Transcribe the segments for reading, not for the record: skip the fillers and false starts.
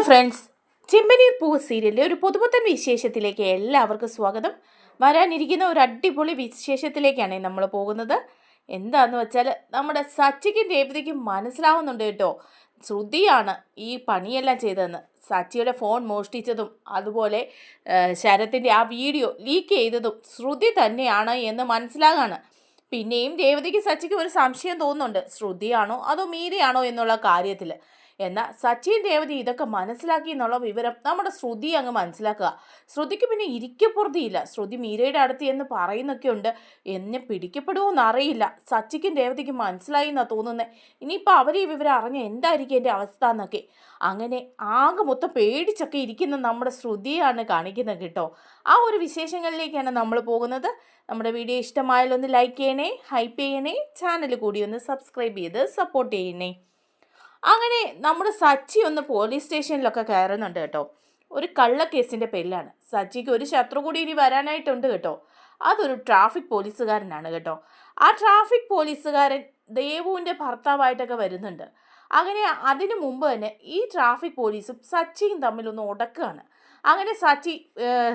Friends, ചെമ്പനീർ പൂവ് സീരിയലിലെ ഒരു പുതുപുത്തൻ വിശേഷത്തിലേക്ക് എല്ലാവർക്കും സ്വാഗതം. വരാനിരിക്കുന്ന ഒരു അടിപൊളി വിശേഷത്തിലേക്കാണ് നമ്മൾ പോകുന്നത്. എന്താണെന്ന് വെച്ചാൽ നമ്മുടെ സച്ചിക്കും രേവതിക്കും മനസ്സിലാവുന്നുണ്ട് കേട്ടോ, ശ്രുതിയാണ് ഈ പണിയെല്ലാം ചെയ്തതെന്ന്. സച്ചിയുടെ ഫോൺ മോഷ്ടിച്ചതും അതുപോലെ ശരത്തിൻ്റെ ആ വീഡിയോ ലീക്ക് ചെയ്തതും ശ്രുതി തന്നെയാണ് എന്ന് മനസ്സിലാകാണ്. പിന്നെയും രേവതിക്ക് സച്ചിക്ക് ഒരു സംശയം തോന്നുന്നുണ്ട്, ശ്രുതിയാണോ അതോ മീരയാണോ എന്നുള്ള കാര്യത്തിൽ. എന്നാൽ സച്ചിൻ രേവതി ഇതൊക്കെ മനസ്സിലാക്കി എന്നുള്ള വിവരം നമ്മുടെ ശ്രുതി അങ്ങ് മനസ്സിലാക്കുക. ശ്രുതിക്ക് പിന്നെ ഇരിക്കപ്പുറത്തിയില്ല. ശ്രുതി മീരയുടെ അടുത്ത് എന്ന് പറയുന്നൊക്കെ ഉണ്ട്. എന്നെ പിടിക്കപ്പെടുമോയെന്ന് അറിയില്ല. സച്ചിക്കും രേവതിക്കും മനസ്സിലായി എന്നാണ് തോന്നുന്നത്. ഇനിയിപ്പോൾ അവർ ഈ വിവരം അറിഞ്ഞ എന്തായിരിക്കും എൻ്റെ അവസ്ഥ എന്നൊക്കെ. അങ്ങനെ ആകെ മൊത്തം പേടിച്ചൊക്കെ ഇരിക്കുന്ന നമ്മുടെ ശ്രുതിയാണ് കാണിക്കുന്നത് കേട്ടോ. ആ ഒരു വിശേഷങ്ങളിലേക്കാണ് നമ്മൾ പോകുന്നത്. നമ്മുടെ വീഡിയോ ഇഷ്ടമായാലൊന്ന് ഒന്ന് ലൈക്ക് ചെയ്യണേ, ഹൈപ്പ് ചെയ്യണേ, ചാനൽ കൂടി ഒന്ന് സബ്സ്ക്രൈബ് ചെയ്ത് സപ്പോർട്ട് ചെയ്യണേ. അങ്ങനെ നമ്മുടെ സച്ചി ഒന്ന് പോലീസ് സ്റ്റേഷനിലൊക്കെ കയറുന്നുണ്ട് കേട്ടോ. ഒരു കള്ളക്കേസിൻ്റെ പേരിലാണ്. സച്ചിക്ക് ഒരു ശത്രു കൂടി ഇനി വരാനായിട്ടുണ്ട് കേട്ടോ. അതൊരു ട്രാഫിക് പോലീസുകാരനാണ് കേട്ടോ. ആ ട്രാഫിക് പോലീസുകാരൻ ദേവുവിൻ്റെ ഭർത്താവായിട്ടൊക്കെ വരുന്നുണ്ട്. അങ്ങനെ അതിനു മുമ്പ് തന്നെ ഈ ട്രാഫിക് പോലീസും സച്ചിയും തമ്മിലൊന്ന് ഉടക്കുകയാണ്. അങ്ങനെ സച്ചി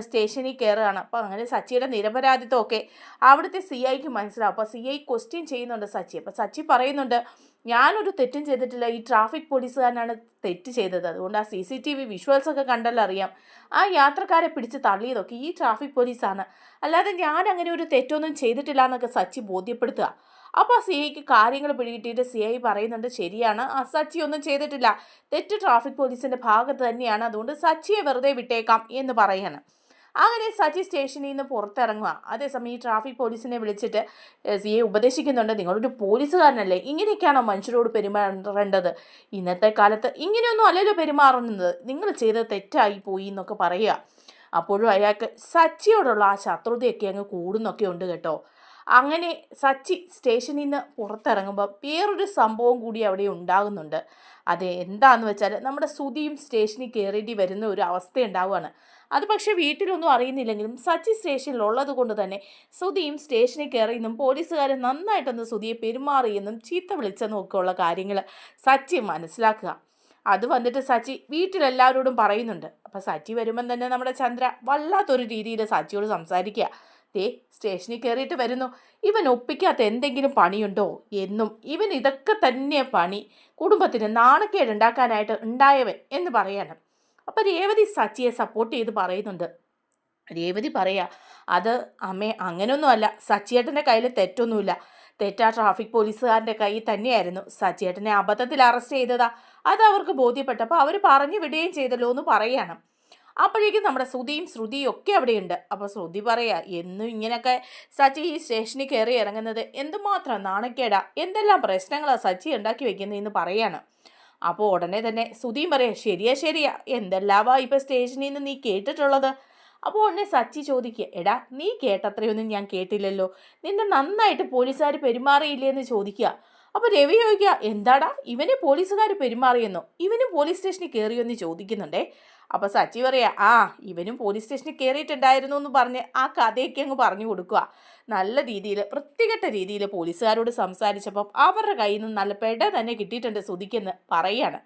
സ്റ്റേഷനിൽ കയറുകയാണ്. അപ്പോൾ അങ്ങനെ സച്ചിയുടെ നിരപരാധിത്വമൊക്കെ അവിടുത്തെ സി ഐക്ക് മനസ്സിലാവും. അപ്പോൾ സി ഐ ക്വസ്റ്റ്യൻ ചെയ്യുന്നുണ്ട് സച്ചി. അപ്പോൾ സച്ചി പറയുന്നുണ്ട്, ഞാനൊരു തെറ്റും ചെയ്തിട്ടില്ല, ഈ ട്രാഫിക് പോലീസുകാരനാണ് തെറ്റ് ചെയ്തത്. അതുകൊണ്ട് ആ CCTV വിഷ്വൽസൊക്കെ കണ്ടല്ലോ അറിയാം. ആ യാത്രക്കാരെ പിടിച്ച് തള്ളിയതൊക്കെ ഈ ട്രാഫിക് പോലീസാണ്, അല്ലാതെ ഞാൻ അങ്ങനെ ഒരു തെറ്റൊന്നും ചെയ്തിട്ടില്ല എന്നൊക്കെ സച്ചി ബോധ്യപ്പെടുത്തുക. അപ്പോൾ സി ഐക്ക് കാര്യങ്ങൾ പിടികിട്ടിയിട്ട് സി ഐ പറയുന്നുണ്ട്, ശരിയാണ്, ആ സച്ചി ഒന്നും ചെയ്തിട്ടില്ല, തെറ്റ് ട്രാഫിക് പോലീസിൻ്റെ ഭാഗത്ത് തന്നെയാണ്, അതുകൊണ്ട് സച്ചിയെ വെറുതെ വിട്ടേക്കാം എന്ന് പറയാണ്. അങ്ങനെ സച്ചി സ്റ്റേഷനിൽ നിന്ന് പുറത്തിറങ്ങുക. അതേസമയം ഈ ട്രാഫിക് പോലീസിനെ വിളിച്ചിട്ട് സി ഐ ഉപദേശിക്കുന്നുണ്ട്, നിങ്ങളൊരു പോലീസുകാരനല്ലേ, ഇങ്ങനെയൊക്കെയാണോ മനുഷ്യരോട് പെരുമാറേണ്ടത്? ഇന്നത്തെ കാലത്ത് ഇങ്ങനെയൊന്നും അല്ലല്ലോ പെരുമാറുന്നത്, നിങ്ങൾ ചെയ്തത് തെറ്റായി പോയി എന്നൊക്കെ പറയുക. അപ്പോഴും അയാൾക്ക് സച്ചിയോടുള്ള ആ ശത്രുതയൊക്കെ അങ്ങ് കൂടുന്നൊക്കെ ഉണ്ട് കേട്ടോ. അങ്ങനെ സച്ചി സ്റ്റേഷനിൽ നിന്ന് പുറത്തിറങ്ങുമ്പോൾ വേറൊരു സംഭവം കൂടി അവിടെ ഉണ്ടാകുന്നുണ്ട്. അത് എന്താന്ന് വെച്ചാൽ നമ്മുടെ ശ്രുതിയും സ്റ്റേഷനിൽ കയറേണ്ടി വരുന്ന ഒരു അവസ്ഥ ഉണ്ടാവുകയാണ്. അത് പക്ഷേ വീട്ടിലൊന്നും അറിയുന്നില്ലെങ്കിലും സച്ചി സ്റ്റേഷനിലുള്ളത് കൊണ്ട് തന്നെ ശ്രുതിയും സ്റ്റേഷനിൽ കയറിയെന്നും പോലീസുകാർ നന്നായിട്ടൊന്ന് ശ്രുതിയെ പെരുമാറിയെന്നും ചീത്ത വിളിച്ചെന്നും ഒക്കെ ഉള്ള കാര്യങ്ങൾ സച്ചി മനസ്സിലാക്കുക. അത് വന്നിട്ട് സച്ചി വീട്ടിലെല്ലാവരോടും പറയുന്നുണ്ട്. അപ്പോൾ സച്ചി വരുമ്പം തന്നെ നമ്മുടെ ചന്ദ്ര വല്ലാത്തൊരു രീതിയിൽ സച്ചിയോട് സംസാരിക്കുക. സ്റ്റേഷനിൽ കയറിയിട്ട് വരുന്നു, ഇവൻ ഒപ്പിക്കാത്ത എന്തെങ്കിലും പണിയുണ്ടോ എന്നും, ഇവൻ ഇതൊക്കെ തന്നെ പണി, കുടുംബത്തിന് നാണക്കേട് ഉണ്ടാക്കാനായിട്ട് ഉണ്ടായവൻ എന്ന് പറയാണ്. അപ്പം രേവതി സച്ചിയെ സപ്പോർട്ട് ചെയ്ത് പറയുന്നുണ്ട്. രേവതി പറയാ, അത് അമ്മേ അങ്ങനെയൊന്നുമല്ല, സച്ചിയേട്ടൻ്റെ കയ്യിൽ തെറ്റൊന്നുമില്ല, തെറ്റാ ട്രാഫിക് പോലീസുകാരൻ്റെ കയ്യിൽ തന്നെയായിരുന്നു, സച്ചിയേട്ടനെ അബദ്ധത്തിൽ അറസ്റ്റ് ചെയ്തതാ, അത് അവർക്ക് ബോധ്യപ്പെട്ടപ്പോൾ അവർ പറഞ്ഞു വിടുകയും ചെയ്തല്ലോ എന്ന് പറയാണ്. അപ്പോഴേക്കും നമ്മുടെ ശ്രുതിയും ഒക്കെ അവിടെയുണ്ട്. അപ്പോൾ ശ്രുതി പറയാ, എന്നും ഇങ്ങനെയൊക്കെ സച്ചി ഈ സ്റ്റേഷനിൽ കയറി ഇറങ്ങുന്നത് എന്തുമാത്രം നാണക്കേടാ, എന്തെല്ലാം പ്രശ്നങ്ങളാണ് സച്ചി ഉണ്ടാക്കി വെക്കുന്നതെന്ന് പറയാണ്. അപ്പോൾ ഉടനെ തന്നെ ശ്രുതിയും പറയാം, ശരിയാ, എന്തെല്ലാവാ ഇപ്പോൾ സ്റ്റേഷനിൽ നിന്ന് നീ കേട്ടിട്ടുള്ളത്? അപ്പോൾ ഉടനെ സച്ചി ചോദിക്കുക, എടാ നീ കേട്ടത്രയൊന്നും ഞാൻ കേട്ടില്ലല്ലോ, നിന്നെ നന്നായിട്ട് പോലീസുകാർ പെരുമാറിയില്ലേ ചോദിക്കുക. അപ്പോൾ രവി ചോദിക്കുക, എന്താടാ ഇവനെ പോലീസുകാർ പെരുമാറിയെന്നോ, ഇവനും പോലീസ് സ്റ്റേഷനിൽ കയറിയെന്ന് ചോദിക്കുന്നുണ്ടേ. അപ്പോൾ സച്ചി പറയാ, ഇവനും പോലീസ് സ്റ്റേഷനിൽ കയറിയിട്ടുണ്ടായിരുന്നു എന്ന് പറഞ്ഞ് ആ കഥയൊക്കെ അങ്ങ് പറഞ്ഞു കൊടുക്കുക. നല്ല രീതിയിൽ വൃത്തികെട്ട രീതിയിൽ പോലീസുകാരോട് സംസാരിച്ചപ്പം അവരുടെ കയ്യിൽ നിന്ന് നല്ല പെട തന്നെ കിട്ടിയിട്ടുണ്ട് ശ്രുതിക്കെന്ന് പറയാണ്.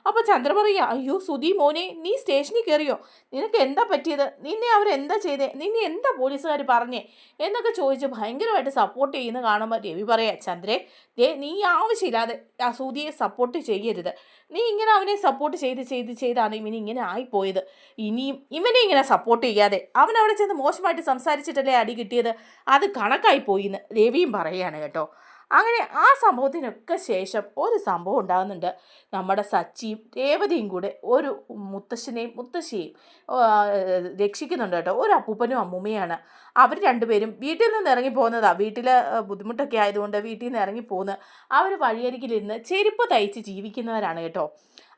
അപ്പോൾ ചന്ദ്ര പറയുക, അയ്യോ ശ്രുതി മോനെ, നീ സ്റ്റേഷനിൽ കയറിയോ, നിനക്ക് എന്താ പറ്റിയത്, നിന്നെ അവരെന്താ ചെയ്തേ, നിന്നെ എന്താ പോലീസുകാർ പറഞ്ഞേ എന്നൊക്കെ ചോദിച്ച് ഭയങ്കരമായിട്ട് സപ്പോർട്ട് ചെയ്യുന്ന കാണുമ്പോൾ രവി പറയാ, ചന്ദ്രേ നീ ആവശ്യമില്ലാതെ ആ ശ്രുതിയെ സപ്പോർട്ട് ചെയ്യരുത്, നീ ഇങ്ങനെ അവനെ സപ്പോർട്ട് ചെയ്താണ് ഇവന് ഇങ്ങനെ ആയിപ്പോയത്, ഇനിയും ഇവനെ ഇങ്ങനെ സപ്പോർട്ട് ചെയ്യാതെ, അവൻ അവിടെ ചെന്ന് മോശമായിട്ട് സംസാരിച്ചിട്ടല്ലേ അടി കിട്ടിയത്, അത് കണക്കായി പോയിന്ന് രവിയും പറയുകയാണ് കേട്ടോ. അങ്ങനെ ആ സംഭവത്തിനൊക്കെ ശേഷം ഒരു സംഭവം ഉണ്ടാകുന്നുണ്ട്. നമ്മുടെ സച്ചിയും രേവതിയും കൂടെ ഒരു മുത്തശ്ശിയെയും രക്ഷിക്കുന്നുണ്ട് കേട്ടോ. ഒരു അപ്പൂപ്പനും അമ്മൂമ്മയാണ്. അവർ രണ്ടുപേരും വീട്ടിൽ നിന്ന് ഇറങ്ങി പോകുന്നതാണ്. വീട്ടിൽ ബുദ്ധിമുട്ടൊക്കെ ആയതുകൊണ്ട് വീട്ടിൽ നിന്ന് ഇറങ്ങി പോകുന്ന അവർ വഴിയരികിലിരുന്ന് ചെരുപ്പ് തയ്ച്ച് ജീവിക്കുന്നവരാണ് കേട്ടോ.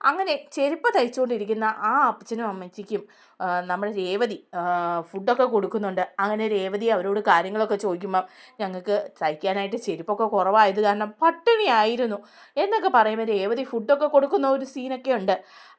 അങ്ങനെ ചെരുപ്പ് തയ്ച്ചുകൊണ്ടിരിക്കുന്ന ആ അപ്പച്ചനും അമ്മച്ചിക്കും നമ്മുടെ രേവതി ഫുഡൊക്കെ കൊടുക്കുന്നുണ്ട്. അങ്ങനെ രേവതി അവരോട് കാര്യങ്ങളൊക്കെ ചോദിക്കുമ്പം ഞങ്ങൾക്ക് തയ്ക്കാനായിട്ട് ചെരുപ്പൊക്കെ കുറവായത് കാരണം പട്ടിണിയായിരുന്നു എന്നൊക്കെ പറയുമ്പോൾ രേവതി ഫുഡൊക്കെ കൊടുക്കുന്ന ഒരു സീനൊക്കെ ഉണ്ട്.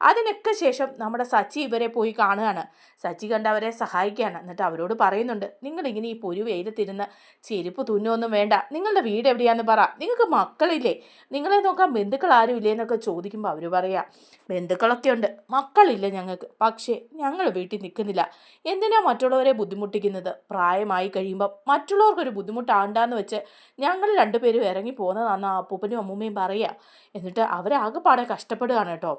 അതിനൊക്കെ ശേഷം നമ്മുടെ സച്ചി ഇവരെ പോയി കാണുകയാണ്. സച്ചി കണ്ട് അവരെ സഹായിക്കുകയാണ്. എന്നിട്ട് അവരോട് പറയുന്നുണ്ട്, നിങ്ങളിങ്ങനെ ഈ പൊരു വെയിലത്തിരുന്ന് ചെരുപ്പ് തുന്നൊന്നും വേണ്ട, നിങ്ങളുടെ വീട് എവിടെയാണെന്ന് പറ, നിങ്ങൾക്ക് മക്കളില്ലേ, നിങ്ങളെ നോക്കാൻ ബന്ധുക്കൾ ആരും ഇല്ലേ എന്നൊക്കെ ചോദിക്കുമ്പോൾ അവർ പറയാം, ബന്ധുക്കളൊക്കെ ഉണ്ട്, മക്കളില്ല ഞങ്ങൾക്ക്, പക്ഷേ ഞങ്ങൾ വീട്ടിൽ നിൽക്കുന്നില്ല. എന്തിനാ മറ്റുള്ളവരെ ബുദ്ധിമുട്ടിക്കുന്നത്? പ്രായമായി കഴിയുമ്പം മറ്റുള്ളവർക്കൊരു ബുദ്ധിമുട്ടാണ്ടാന്ന് വെച്ച് ഞങ്ങൾ രണ്ടുപേരും ഇറങ്ങി പോകുന്നതാണെന്ന് ആ അപ്പൂപ്പനും അമ്മൂമ്മയും പറയുക. എന്നിട്ട് അവരാകെപ്പാടെ കഷ്ടപ്പെടുകയാണ് കേട്ടോ.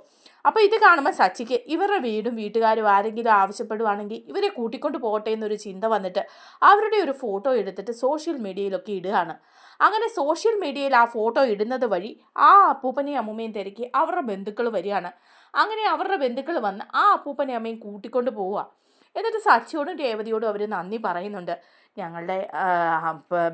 അപ്പോൾ ഇത് കാണുമ്പോൾ സച്ചിക്ക് ഇവരുടെ വീടും വീട്ടുകാരും ആരെങ്കിലും ആവശ്യപ്പെടുവാണെങ്കിൽ ഇവരെ കൂട്ടിക്കൊണ്ട് പോകട്ടെ എന്നൊരു ചിന്ത വന്നിട്ട് അവരുടെ ഒരു ഫോട്ടോ എടുത്തിട്ട് സോഷ്യൽ മീഡിയയിലൊക്കെ ഇടുകയാണ്. അങ്ങനെ സോഷ്യൽ മീഡിയയിൽ ആ ഫോട്ടോ ഇടുന്നത് വഴി ആ അപ്പൂപ്പനെയും അമ്മൂമ്മയും തിരക്കി അവരുടെ ബന്ധുക്കൾ വരികയാണ്. അങ്ങനെ അവരുടെ ബന്ധുക്കൾ വന്ന് ആ അപ്പൂപ്പനെയും അമ്മയും കൂട്ടിക്കൊണ്ട് പോവുക. എന്നിട്ട് സച്ചിയോടും രേവതിയോടും അവർ നന്ദി പറയുന്നുണ്ട്. ഞങ്ങളുടെ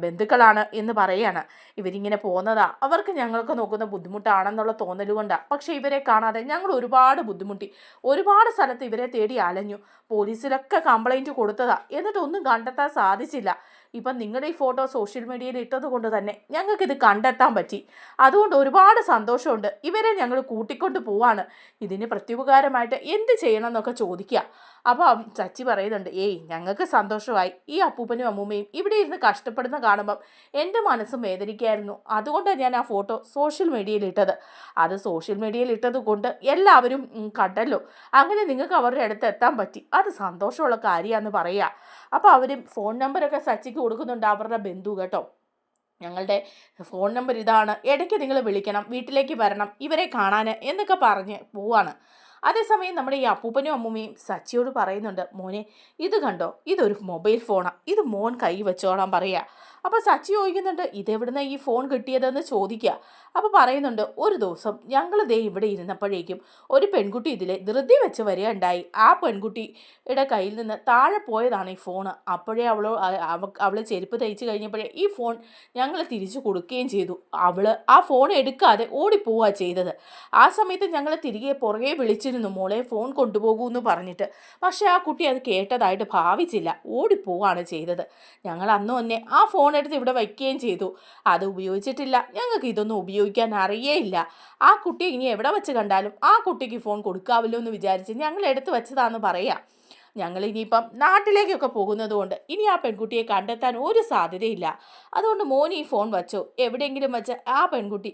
ബന്ധുക്കളാണ് എന്ന് പറയുകയാണ്. ഇവരിങ്ങനെ പോകുന്നതാ അവർക്ക് ഞങ്ങൾക്ക് നോക്കുന്ന ബുദ്ധിമുട്ടാണെന്നുള്ള തോന്നലുകൊണ്ടാണ്. പക്ഷേ ഇവരെ കാണാതെ ഞങ്ങൾ ഒരുപാട് ബുദ്ധിമുട്ടി, ഒരുപാട് സ്ഥലത്ത് ഇവരെ തേടി അലഞ്ഞു, പോലീസിലൊക്കെ കംപ്ലൈൻറ്റ് കൊടുത്തതാ, എന്നിട്ടൊന്നും കണ്ടെത്താൻ സാധിച്ചില്ല. ഇപ്പം നിങ്ങളുടെ ഈ ഫോട്ടോ സോഷ്യൽ മീഡിയയിൽ ഇട്ടത് കൊണ്ട് തന്നെ ഞങ്ങൾക്കിത് കണ്ടെത്താൻ പറ്റി. അതുകൊണ്ട് ഒരുപാട് സന്തോഷമുണ്ട്. ഇവരെ ഞങ്ങൾ കൂട്ടിക്കൊണ്ട് പോവാണ്. ഇതിന് പ്രത്യുപകാരമായിട്ട് എന്ത് ചെയ്യണം എന്നൊക്കെ ചോദിക്കുക. അപ്പോൾ ചച്ചി പറയുന്നുണ്ട്, ഏയ് ഞങ്ങൾക്ക് സന്തോഷമായി. ഈ അപ്പൂപ്പനും അമ്മൂമ്മയും ഇവിടെ ഇരുന്ന് കഷ്ടപ്പെടുന്ന കാണുമ്പം എൻ്റെ മനസ്സും വേദനിക്കായിരുന്നു. അതുകൊണ്ടാണ് ഞാൻ ആ ഫോട്ടോ സോഷ്യൽ മീഡിയയിൽ ഇട്ടത്. അത് സോഷ്യൽ മീഡിയയിൽ ഇട്ടത് കൊണ്ട് എല്ലാവരും കണ്ടല്ലോ. അങ്ങനെ നിങ്ങൾക്ക് അവരുടെ അടുത്ത് എത്താൻ പറ്റി. അത് സന്തോഷമുള്ള കാര്യമാണെന്ന് പറയുക. അപ്പോൾ അവർ ഫോൺ നമ്പറൊക്കെ സച്ചിക്ക് കൊടുക്കുന്നുണ്ട്, അവരുടെ ബന്ധു കേട്ടോ. ഞങ്ങളുടെ ഫോൺ നമ്പർ ഇതാണ്, ഇടയ്ക്ക് നിങ്ങൾ വിളിക്കണം, വീട്ടിലേക്ക് വരണം ഇവരെ കാണാൻ എന്നൊക്കെ പറഞ്ഞ് പോവാണ്. അതേസമയം നമ്മുടെ ഈ അപ്പൂപ്പനും അമ്മൂമ്മയും സച്ചിയോട് പറയുന്നുണ്ട്, മോനെ ഇത് കണ്ടോ, ഇതൊരു മൊബൈൽ ഫോണാണ്, ഇത് മോൻ കൈ വെച്ചോളാൻ പറയുക. അപ്പോൾ സച്ചി ചോദിക്കുന്നുണ്ട്, ഇതെവിടുന്ന് ഈ ഫോൺ കിട്ടിയതെന്ന് ചോദിക്കുക. അപ്പോൾ പറയുന്നുണ്ട്, ഒരു ദിവസം ഞങ്ങൾ ദേ ഇവിടെ ഇരുന്നപ്പോഴേക്കും ഒരു പെൺകുട്ടി ഇതിലെ ധൃതി വെച്ച് വരികയുണ്ടായി. ആ പെൺകുട്ടിയുടെ കയ്യിൽ നിന്ന് താഴെ പോയതാണ് ഈ ഫോണ്. അപ്പോഴേ അവൾ ചെരുപ്പ് തയ്ച്ച് കഴിഞ്ഞപ്പോഴേ ഈ ഫോൺ ഞങ്ങൾ തിരിച്ചു കൊടുക്കുകയും ചെയ്തു. അവൾ ആ ഫോൺ എടുക്കാതെ ഓടിപ്പോവുക ചെയ്തത്. ആ സമയത്ത് ഞങ്ങൾ തിരികെ പുറകെ വിളിച്ചിരുന്നു, മോളെ ഫോൺ കൊണ്ടുപോകൂ എന്ന് പറഞ്ഞിട്ട്. പക്ഷേ ആ കുട്ടി അത് കേട്ടതായിട്ട് ഭാവിച്ചില്ല, ഓടിപ്പോവാണ് ചെയ്തത്. ഞങ്ങൾ അന്ന് തന്നെ ആ ഫോൺ എടുത്ത് ഇവിടെ വയ്ക്കുകയും ചെയ്തു. അത് ഉപയോഗിച്ചിട്ടില്ല, ഞങ്ങൾക്ക് ഇതൊന്നും ഉപയോഗിക്കാൻ അറിയേയില്ല. ആ കുട്ടി ഇനി എവിടെ വെച്ച് കണ്ടാലും ആ കുട്ടിക്ക് ഫോൺ കൊടുക്കാമല്ലോ എന്ന് വിചാരിച്ച് ഞങ്ങൾ എടുത്ത് വെച്ചതാണെന്ന് പറയാം. ഞങ്ങൾ ഇനിയിപ്പം നാട്ടിലേക്കൊക്കെ പോകുന്നത് കൊണ്ട് ഇനി ആ പെൺകുട്ടിയെ കണ്ടെത്താൻ ഒരു സാധ്യതയില്ല. അതുകൊണ്ട് മോൻ ഈ ഫോൺ വച്ചോ, എവിടെയെങ്കിലും വെച്ച് ആ പെൺകുട്ടി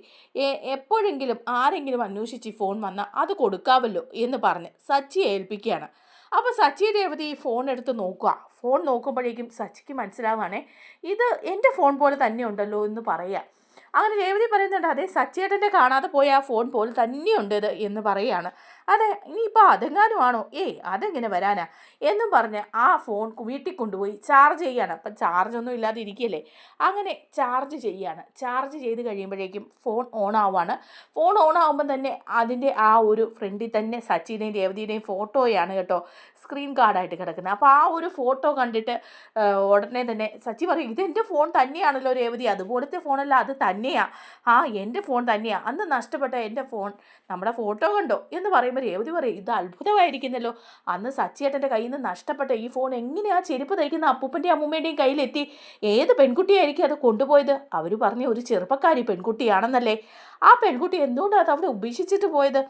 എപ്പോഴെങ്കിലും ആരെങ്കിലും അന്വേഷിച്ച് ഈ ഫോൺ വന്നാൽ അത് കൊടുക്കാമല്ലോ എന്ന് പറഞ്ഞ് സച്ചിയെ ഏൽപ്പിക്കുകയാണ്. അപ്പോൾ സച്ചി രേവതി ഈ ഫോൺ എടുത്ത് നോക്കുക. ഫോൺ നോക്കുമ്പോഴേക്കും സച്ചിക്ക് മനസ്സിലാവുകയാണേ, ഇത് എൻ്റെ ഫോൺ പോലെ തന്നെ ഉണ്ടല്ലോ എന്ന് പറയുക. അങ്ങനെ രേവതി പറയുന്നുണ്ട്, അതെ സച്ചിയേട്ടൻ്റെ കാണാതെ പോയ ആ ഫോൺ പോലെ തന്നെയുണ്ട് ഇത് എന്ന് പറയുകയാണ്. അതെ ഇനിയിപ്പോൾ അതെങ്ങാനും ആണോ, അതെങ്ങനെ വരാനാ എന്നും പറഞ്ഞ് ആ ഫോൺ വീട്ടിൽ കൊണ്ടുപോയി ചാർജ് ചെയ്യാണ്. അപ്പം ചാർജൊന്നും ഇല്ലാതെ ഇരിക്കുകയല്ലേ, അങ്ങനെ ചാർജ് ചെയ്യാണ്. ചാർജ് ചെയ്ത് കഴിയുമ്പോഴേക്കും ഫോൺ ഓൺ ആവുകയാണ്. ഫോൺ ഓൺ ആകുമ്പം തന്നെ അതിൻ്റെ ആ ഒരു ഫ്രണ്ടിൽ തന്നെ സച്ചിയുടെയും രേവതിയുടെയും ഫോട്ടോയാണ് കേട്ടോ സ്ക്രീൻ കാർഡായിട്ട് കിടക്കുന്നത്. അപ്പോൾ ആ ഒരു ഫോട്ടോ കണ്ടിട്ട് ഉടനെ തന്നെ സച്ചി പറയും, ഇതെൻ്റെ ഫോൺ തന്നെയാണല്ലോ രേവതി, അതുപോലത്തെ ഫോണല്ല, അത് തന്നെയാണ്, എൻ്റെ ഫോൺ തന്നെയാണ്, അന്ന് നഷ്ടപ്പെട്ട എൻ്റെ ഫോൺ, നമ്മുടെ ഫോട്ടോ കണ്ടോ എന്ന് പറയുമ്പോൾ രേവതി പറയും, ഇത് അത്ഭുതമായിരിക്കുന്നല്ലോ, അന്ന് സച്ചിയേട്ടൻ്റെ കയ്യിൽ നിന്ന് നഷ്ടപ്പെട്ട ഈ ഫോൺ എങ്ങനെയാ ചെരുപ്പ് തയ്ക്കുന്ന അപ്പൂപ്പൻ്റെയും അമ്മൂമ്മയുടെയും കയ്യിലെത്തി? ഏത് പെൺകുട്ടിയായിരിക്കും അത് കൊണ്ടുപോയത്? അവർ പറഞ്ഞ ഒരു ചെറുപ്പക്കാരി പെൺകുട്ടിയാണെന്നല്ലേ. ആ പെൺകുട്ടി എന്തുകൊണ്ടാണ് അത് അവിടെ ഉപേക്ഷിച്ചിട്ട് പോയത്?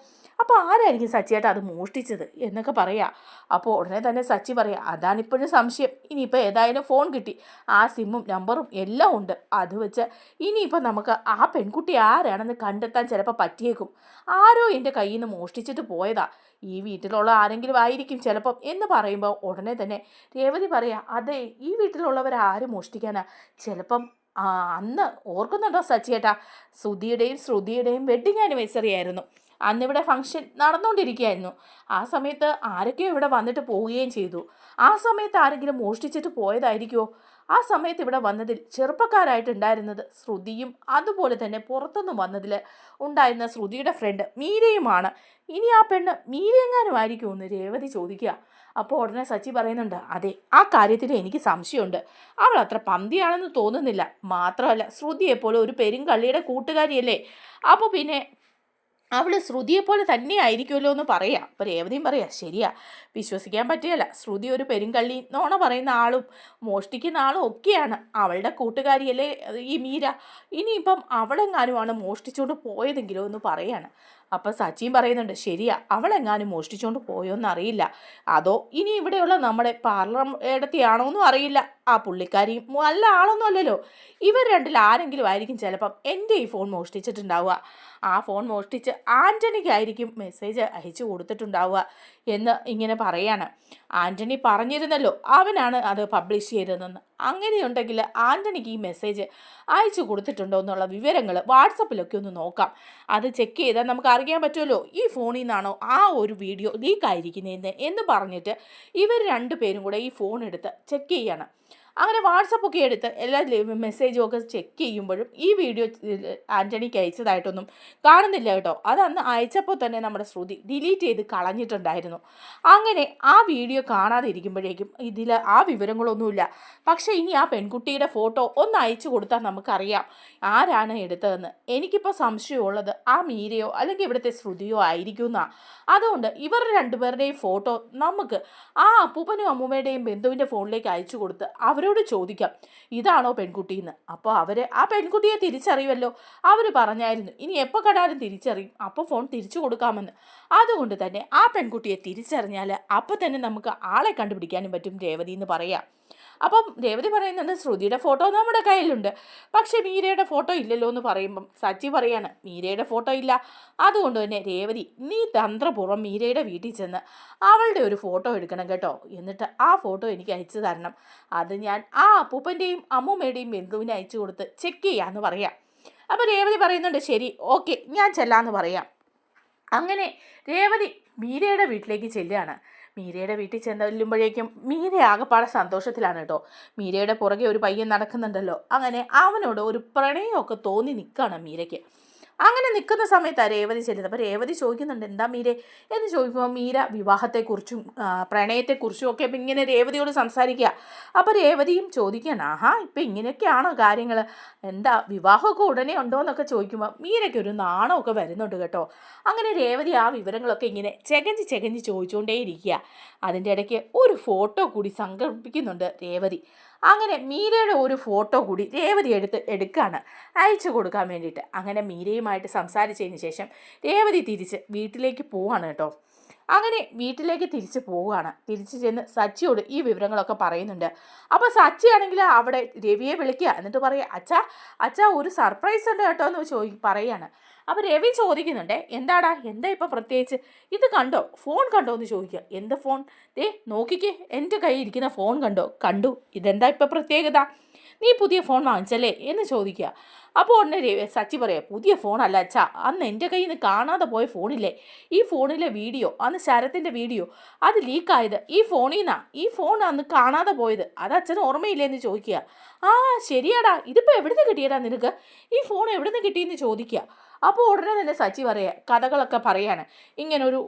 അപ്പോൾ ആരായിരിക്കും സച്ചിയേട്ടൻ അത് മോഷ്ടിച്ചത് എന്നൊക്കെ പറയാം. അപ്പോൾ ഉടനെ തന്നെ സച്ചി പറയാം, അതാണിപ്പോഴും സംശയം. ഇനിയിപ്പോൾ ഏതായാലും ഫോൺ കിട്ടി, ആ സിമ്മും നമ്പറും എല്ലാം ഉണ്ട്, അത് വെച്ച് ഇനിയിപ്പോൾ നമുക്ക് ആ പെൺകുട്ടി ആരാണെന്ന് കണ്ടെത്താൻ ചിലപ്പോൾ പറ്റിയേക്കും. ആരോ എൻ്റെ കയ്യിൽ നിന്ന് മോഷ്ടിച്ചിട്ട് പോയതാ, ഈ വീട്ടിലുള്ള ആരെങ്കിലും ആയിരിക്കും ചിലപ്പം എന്ന് പറയുമ്പോൾ ഉടനെ തന്നെ രേവതി പറയാം, അതെ ഈ വീട്ടിലുള്ളവരാരും മോഷ്ടിക്കാനാ ചിലപ്പം. അന്ന് ഓർക്കുന്നുണ്ടോ സച്ചിയേട്ടാ, സുധിയുടെയും ശ്രുതിയുടെയും വെഡ്ഡിങ് ആനിവേഴ്സറി ആയിരുന്നു. അന്നിവിടെ ഫംഗ്ഷൻ നടന്നുകൊണ്ടിരിക്കുകയായിരുന്നു. ആ സമയത്ത് ആരൊക്കെയോ ഇവിടെ വന്നിട്ട് പോവുകയും ചെയ്തു. ആ സമയത്ത് ആരെങ്കിലും മോഷ്ടിച്ചിട്ട് പോയതായിരിക്കുമോ? ആ സമയത്ത് ഇവിടെ വന്നതിൽ ചെറുപ്പക്കാരായിട്ടുണ്ടായിരുന്നത് ശ്രുതിയും അതുപോലെ തന്നെ പുറത്തുനിന്ന് വന്നതിൽ ഉണ്ടായിരുന്ന ശ്രുതിയുടെ ഫ്രണ്ട് മീരയുമാണ്. ഇനി ആ പെണ്ണ് മീരയെങ്ങാനും ആയിരിക്കുമെന്ന് രേവതി ചോദിക്കുക. അപ്പോൾ ഉടനെ സച്ചി പറയുന്നുണ്ട്, അതെ ആ കാര്യത്തിൽ എനിക്ക് സംശയമുണ്ട്, അവൾ അത്ര പന്തിയാണെന്ന് തോന്നുന്നില്ല. മാത്രമല്ല ശ്രുതിയെപ്പോലെ ഒരു പെരുങ്കള്ളിയുടെ കൂട്ടുകാരിയല്ലേ, അപ്പോൾ പിന്നെ അവൾ ശ്രുതിയെപ്പോലെ തന്നെ ആയിരിക്കുമല്ലോ എന്ന് പറയാം. അപ്പോൾ രേവതിയും പറയാം, ശരിയാ, വിശ്വസിക്കാൻ പറ്റുകയില്ല, ശ്രുതി ഒരു പെരുങ്കള്ളി നോണ പറയുന്ന ആളും മോഷ്ടിക്കുന്ന ആളും ഒക്കെയാണ്. അവളുടെ കൂട്ടുകാരിയല്ലേ ഈ മീര, ഇനിയിപ്പം അവളെങ്ങാനുമാണ് മോഷ്ടിച്ചുകൊണ്ട് പോയതെങ്കിലോ എന്ന് പറയാണ്. അപ്പം സച്ചിയും പറയുന്നുണ്ട്, ശരിയാ, അവളെങ്ങാനും മോഷ്ടിച്ചുകൊണ്ട് പോയോന്നറിയില്ല, അതോ ഇനി ഇവിടെയുള്ള നമ്മുടെ പാർലർ ഇടത്തെയാണോ എന്നും അറിയില്ല, ആ പുള്ളിക്കാരിയും നല്ല ആളൊന്നും അല്ലല്ലോ. ഇവർ രണ്ടിൽ ആരെങ്കിലും ആയിരിക്കും ചിലപ്പം എൻ്റെ ഈ ഫോൺ മോഷ്ടിച്ചിട്ടുണ്ടാവുക. ആ ഫോൺ മോഷ്ടിച്ച് ആൻ്റണിക്കായിരിക്കും മെസ്സേജ് അയച്ചു കൊടുത്തിട്ടുണ്ടാവുക എന്ന് ഇങ്ങനെ പറയാണ്. ആൻ്റണി പറഞ്ഞിരുന്നല്ലോ അവനാണ് അത് പബ്ലിഷ് ചെയ്തതെന്ന്. അങ്ങനെയുണ്ടെങ്കിൽ ആൻ്റണിക്ക് ഈ മെസ്സേജ് അയച്ചു കൊടുത്തിട്ടുണ്ടോ എന്നുള്ള വിവരങ്ങൾ വാട്സപ്പിലൊക്കെ ഒന്ന് നോക്കാം. അത് ചെക്ക് ചെയ്താൽ നമുക്ക് അറിയാൻ പറ്റുമല്ലോ ഈ ഫോണിൽ നിന്നാണോ ആ ഒരു വീഡിയോ ലീക്കായിരിക്കുന്നതെന്ന് എന്ന് പറഞ്ഞിട്ട് ഇവർ രണ്ടുപേരും കൂടെ ഈ ഫോൺ എടുത്ത് ചെക്ക് ചെയ്യാണ്. അങ്ങനെ വാട്സപ്പൊക്കെ എടുത്ത് എല്ലാ മെസ്സേജും ഒക്കെ ചെക്ക് ചെയ്യുമ്പോഴും ഈ വീഡിയോ ആൻ്റണിക്ക് അയച്ചതായിട്ടൊന്നും കാണുന്നില്ല കേട്ടോ. അതന്ന് അയച്ചപ്പോൾ തന്നെ നമ്മുടെ ശ്രുതി ഡിലീറ്റ് ചെയ്ത് കളഞ്ഞിട്ടുണ്ടായിരുന്നു. അങ്ങനെ ആ വീഡിയോ കാണാതെ ഇരിക്കുമ്പോഴേക്കും ഇതിൽ ആ വിവരങ്ങളൊന്നുമില്ല. പക്ഷേ ഇനി ആ പെൺകുട്ടിയുടെ ഫോട്ടോ ഒന്ന് അയച്ചു കൊടുത്താൽ നമുക്കറിയാം ആരാണ് എടുത്തതെന്ന്. എനിക്കിപ്പോൾ സംശയമുള്ളത് ആ മീരയോ അല്ലെങ്കിൽ ഇവിടുത്തെ ശ്രുതിയോ ആയിരിക്കുമെന്നാണ്. അതുകൊണ്ട് ഇവർ രണ്ടുപേരുടെയും ഫോട്ടോ നമുക്ക് ആ അപ്പൂപ്പനും അമ്മൂമ്മയുടെയും ബന്ധുവിൻ്റെ ഫോണിലേക്ക് അയച്ചു കൊടുത്ത് അവരോട് ചോദിക്കാം ഇതാണോ പെൺകുട്ടിയെന്ന്. അപ്പോൾ അവർ ആ പെൺകുട്ടിയെ തിരിച്ചറിയുമല്ലോ. അവർ പറഞ്ഞായിരുന്നു ഇനി എപ്പോൾ കണ്ടാലും തിരിച്ചറിയും, അപ്പോൾ ഫോൺ തിരിച്ചു കൊടുക്കാമെന്ന്. അതുകൊണ്ട് തന്നെ ആ പെൺകുട്ടിയെ തിരിച്ചറിഞ്ഞാൽ അപ്പോൾ തന്നെ നമുക്ക് ആളെ കണ്ടുപിടിക്കാനും പറ്റും രേവതി എന്ന് പറയാം. അപ്പം രേവതി പറയുന്നുണ്ട് ശ്രുതിയുടെ ഫോട്ടോ നമ്മുടെ കയ്യിലുണ്ട്, പക്ഷേ മീരയുടെ ഫോട്ടോ ഇല്ലല്ലോ എന്ന് പറയുമ്പം സച്ചി പറയാണ് മീരയുടെ ഫോട്ടോ ഇല്ല. അതുകൊണ്ട് തന്നെ രേവതി നീ തന്ത്രപൂർവ്വം മീരയുടെ വീട്ടിൽ ചെന്ന് അവളുടെ ഒരു ഫോട്ടോ എടുക്കണം കേട്ടോ. എന്നിട്ട് ആ ഫോട്ടോ എനിക്ക് അയച്ചു തരണം. അത് ഞാൻ ആ അപ്പൂപ്പൻ്റെയും അമ്മൂമ്മയുടെയും ബന്ധുവിനെ അയച്ചു കൊടുത്ത് ചെക്ക് ചെയ്യാമെന്ന് പറയാം. അപ്പോൾ രേവതി പറയുന്നുണ്ട് ശരി ഓക്കെ ഞാൻ ചെല്ലാമെന്ന് പറയാം. അങ്ങനെ രേവതി മീരയുടെ വീട്ടിലേക്ക് ചെല്ലുകയാണ്. മീരയുടെ വീട്ടിൽ ചെല്ലുമ്പോഴേക്കും മീര ആകെപ്പാടെ സന്തോഷത്തിലാണ് കേട്ടോ. മീരയുടെ പുറകെ ഒരു പയ്യൻ നടക്കുന്നുണ്ടല്ലോ. അങ്ങനെ അവനോട് ഒരു പ്രണയമൊക്കെ തോന്നി നിൽക്കുകയാണ് മീരയ്ക്ക്. അങ്ങനെ നിൽക്കുന്ന സമയത്താണ് രേവതി ചെല്ലുന്നത്. അപ്പോൾ രേവതി ചോദിക്കുന്നുണ്ട് എന്താ മീരെ എന്ന് ചോദിക്കുമ്പോൾ മീര വിവാഹത്തെക്കുറിച്ചും പ്രണയത്തെക്കുറിച്ചും ഒക്കെ ഇപ്പം ഇങ്ങനെ രേവതിയോട് സംസാരിക്കുക. അപ്പോൾ രേവതിയും ചോദിക്കുകയാണ് ആഹാ ഇപ്പം ഇങ്ങനെയൊക്കെയാണോ കാര്യങ്ങൾ, എന്താ വിവാഹമൊക്കെ ഉടനെ ഉണ്ടോ എന്നൊക്കെ ചോദിക്കുമ്പോൾ മീരയ്ക്ക് ഒരു നാണമൊക്കെ വരുന്നുണ്ട് കേട്ടോ. അങ്ങനെ രേവതി ആ വിവരങ്ങളൊക്കെ ഇങ്ങനെ ചെകഞ്ഞ് ചോദിച്ചുകൊണ്ടേയിരിക്കുക. അതിൻ്റെ ഇടയ്ക്ക് ഒരു ഫോട്ടോ കൂടി സങ്കല്പിക്കുന്നുണ്ട് രേവതി. അങ്ങനെ മീരയുടെ ഒരു ഫോട്ടോ കൂടി രേവതി എടുക്കുകയാണ് അയച്ചു കൊടുക്കാൻ വേണ്ടിയിട്ട്. അങ്ങനെ മീരയുമായിട്ട് സംസാരിച്ചതിന് ശേഷം രേവതി തിരിച്ച് വീട്ടിലേക്ക് പോവാണ് കേട്ടോ. അങ്ങനെ വീട്ടിലേക്ക് തിരിച്ച് പോവുകയാണ്. തിരിച്ച് ചെന്ന് സച്ചിയോട് ഈ വിവരങ്ങളൊക്കെ പറയുന്നുണ്ട്. അപ്പോൾ സച്ചിയാണെങ്കിൽ അവിടെ രവിയെ വിളിക്കുക. എന്നിട്ട് പറയുക അച്ഛാ ഒരു സർപ്രൈസ് ഉണ്ട് കേട്ടോ എന്ന് പറയാണ്. അപ്പോൾ രവി ചോദിക്കുന്നുണ്ട് എന്താടാ എന്താ ഇപ്പം പ്രത്യേകിച്ച്, ഇത് കണ്ടോ ഫോൺ കണ്ടോ എന്ന് ചോദിക്കുക. എന്ത് ഫോൺ? നോക്കിക്കേ എൻ്റെ കയ്യിൽ ഇരിക്കുന്ന ഫോൺ കണ്ടു. ഇതെന്താ ഇപ്പം പ്രത്യേകത, നീ പുതിയ ഫോൺ വാങ്ങിച്ചല്ലേ എന്ന് ചോദിക്കുക. അപ്പോൾ ഉടനെ സച്ചി പറയാം പുതിയ ഫോണല്ല അച്ഛാ, അന്ന് എൻ്റെ കയ്യിൽ നിന്ന് കാണാതെ പോയ ഫോണില്ലേ, ഈ ഫോണിലെ വീഡിയോ അന്ന് ശരത്തിൻ്റെ വീഡിയോ അത് ലീക്കായത് ഈ ഫോണിൽ നിന്നാണ്. ഈ ഫോൺ അന്ന് കാണാതെ പോയത്, അത് അച്ഛന് ഓർമ്മയില്ലേ എന്ന് ചോദിക്കുക. ആ ശരിയാടാ, ഇതിപ്പോൾ എവിടെ നിന്ന് കിട്ടിയടാ നിനക്ക്, ഈ ഫോൺ എവിടെ നിന്ന് കിട്ടിയെന്ന് ചോദിക്കുക. അപ്പോൾ ഉടനെ തന്നെ സച്ചി കഥകളൊക്കെ പറയാണ്. ഇങ്ങനൊരു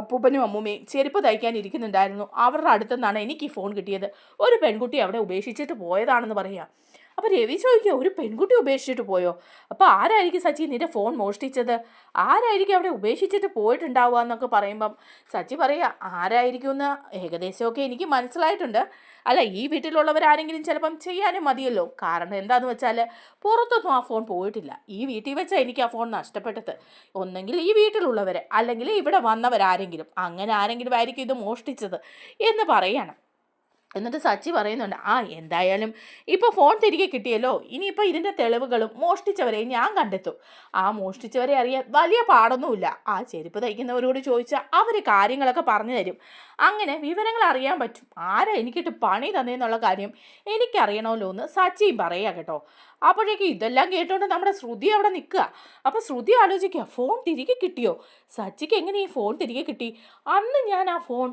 അപ്പൂപ്പനും അമ്മൂമ്മയും ചെരുപ്പ് തയ്ക്കാൻ ഇരിക്കുന്നുണ്ടായിരുന്നു, അവരുടെ അടുത്തുനിന്നാണ് എനിക്ക് ഈ ഫോൺ കിട്ടിയത്, ഒരു പെൺകുട്ടി അവിടെ ഉപേക്ഷിച്ചിട്ട് പോയതാണെന്ന് പറയുക. അപ്പോൾ രവി ചോദിക്കുക ഒരു പെൺകുട്ടി ഉപേക്ഷിച്ചിട്ട് പോയോ? അപ്പോൾ ആരായിരിക്കും സച്ചി നിൻ്റെ ഫോൺ മോഷ്ടിച്ചത്, ആരായിരിക്കും അവിടെ ഉപേക്ഷിച്ചിട്ട് പോയിട്ടുണ്ടാവുക എന്നൊക്കെ പറയുമ്പം സച്ചി പറയുക ആരായിരിക്കുമെന്ന് ഏകദേശമൊക്കെ എനിക്ക് മനസ്സിലായിട്ടുണ്ട്. അല്ല ഈ വീട്ടിലുള്ളവരാരെങ്കിലും ചിലപ്പം ചെയ്യാനും മതിയല്ലോ. കാരണം എന്താണെന്ന് വെച്ചാൽ പുറത്തൊന്നും ആ ഫോൺ പോയിട്ടില്ല, ഈ വീട്ടിൽ വെച്ചാൽ എനിക്ക് ആ ഫോൺ നഷ്ടപ്പെട്ടത്. ഒന്നെങ്കിൽ ഈ വീട്ടിലുള്ളവർ അല്ലെങ്കിൽ ഇവിടെ വന്നവരാരെങ്കിലും, അങ്ങനെ ആരെങ്കിലും ആയിരിക്കും ഇത് മോഷ്ടിച്ചത് എന്ന് പറയാണ്. എന്നിട്ട് സച്ചി പറയുന്നുണ്ട് എന്തായാലും ഇപ്പോൾ ഫോൺ തിരികെ കിട്ടിയല്ലോ, ഇനിയിപ്പോൾ ഇതിൻ്റെ തെളിവുകളും മോഷ്ടിച്ചവരെ ഞാൻ കണ്ടെത്തും. ആ മോഷ്ടിച്ചവരെ അറിയാൻ വലിയ പാടൊന്നുമില്ല, ആ ചെരുപ്പ് തയ്ക്കുന്നവരോട് ചോദിച്ചാൽ അവർ കാര്യങ്ങളൊക്കെ പറഞ്ഞു തരും. അങ്ങനെ വിവരങ്ങൾ അറിയാൻ പറ്റും, ആരാ എനിക്കിട്ട് പണി തന്നേന്നുള്ള കാര്യം എനിക്കറിയണമല്ലോ എന്ന് സച്ചിയും പറയുക കേട്ടോ. അപ്പോഴേക്കും ഇതെല്ലാം കേട്ടുകൊണ്ട് നമ്മുടെ ശ്രുതി അവിടെ നിൽക്കുക. അപ്പോൾ ശ്രുതി ആലോചിക്കുക ഫോൺ തിരികെ കിട്ടിയോ, സച്ചിക്ക് എങ്ങനെ ഈ ഫോൺ തിരികെ കിട്ടി, അന്ന് ഞാൻ ആ ഫോൺ